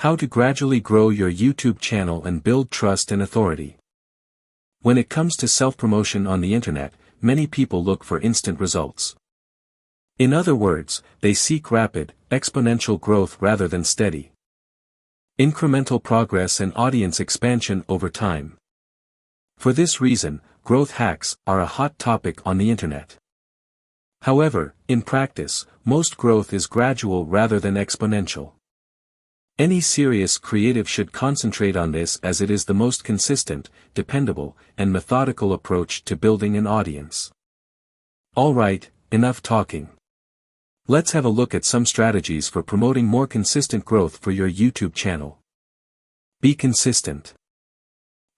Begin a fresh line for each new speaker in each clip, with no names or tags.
How to gradually grow your YouTube channel and build trust and authority. When it comes to self-promotion on the internet, many people look for instant results. In other words, they seek rapid, exponential growth rather than steady, incremental progress and audience expansion over time. For this reason, growth hacks are a hot topic on the internet. However, in practice, most growth is gradual rather than exponential. Any serious creative should concentrate on this as it is the most consistent, dependable, and methodical approach to building an audience. Alright, enough talking. Let's have a look at some strategies for promoting more consistent growth for your YouTube channel. Be consistent.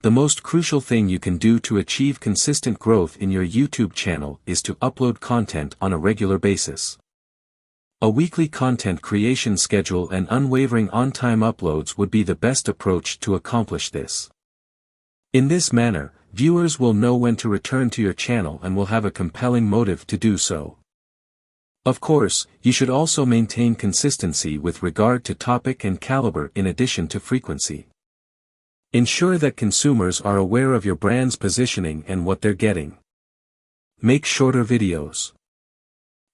The most crucial thing you can do to achieve consistent growth in your YouTube channel is to upload content on a regular basis. A weekly content creation schedule and unwavering on-time uploads would be the best approach to accomplish this. In this manner, viewers will know when to return to your channel and will have a compelling motive to do so. Of course, you should also maintain consistency with regard to topic and caliber in addition to frequency. Ensure that consumers are aware of your brand's positioning and what they're getting. Make shorter videos.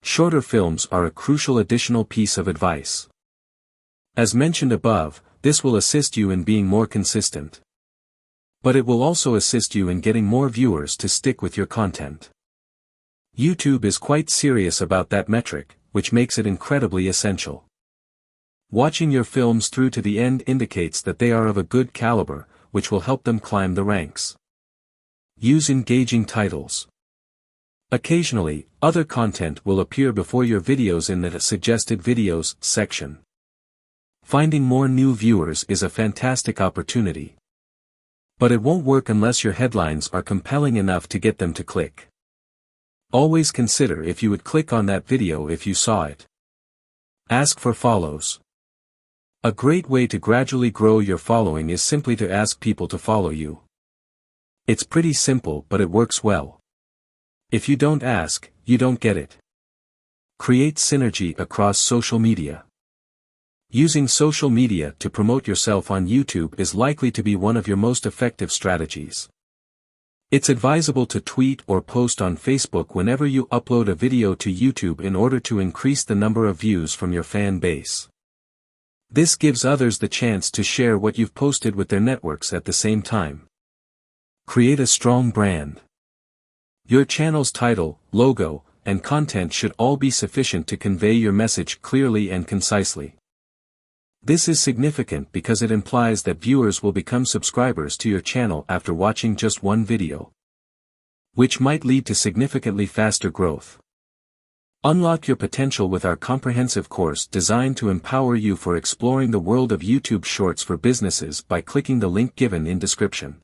Shorter films are a crucial additional piece of advice. As mentioned above, this will assist you in being more consistent. But it will also assist you in getting more viewers to stick with your content. YouTube is quite serious about that metric, which makes it incredibly essential. Watching your films through to the end indicates that they are of a good caliber, which will help them climb the ranks. Use engaging titles. Occasionally, other content will appear before your videos in the suggested videos section. Finding more new viewers is a fantastic opportunity. But it won't work unless your headlines are compelling enough to get them to click. Always consider if you would click on that video if you saw it. Ask for follows. A great way to gradually grow your following is simply to ask people to follow you. It's pretty simple, but it works well. If you don't ask, you don't get it. Create synergy across social media. Using social media to promote yourself on YouTube is likely to be one of your most effective strategies. It's advisable to tweet or post on Facebook whenever you upload a video to YouTube in order to increase the number of views from your fan base. This gives others the chance to share what you've posted with their networks at the same time. Create a strong brand. Your channel's title, logo, and content should all be sufficient to convey your message clearly and concisely. This is significant because it implies that viewers will become subscribers to your channel after watching just one video, which might lead to significantly faster growth. Unlock your potential with our comprehensive course designed to empower you for exploring the world of YouTube Shorts for businesses by clicking the link given in description.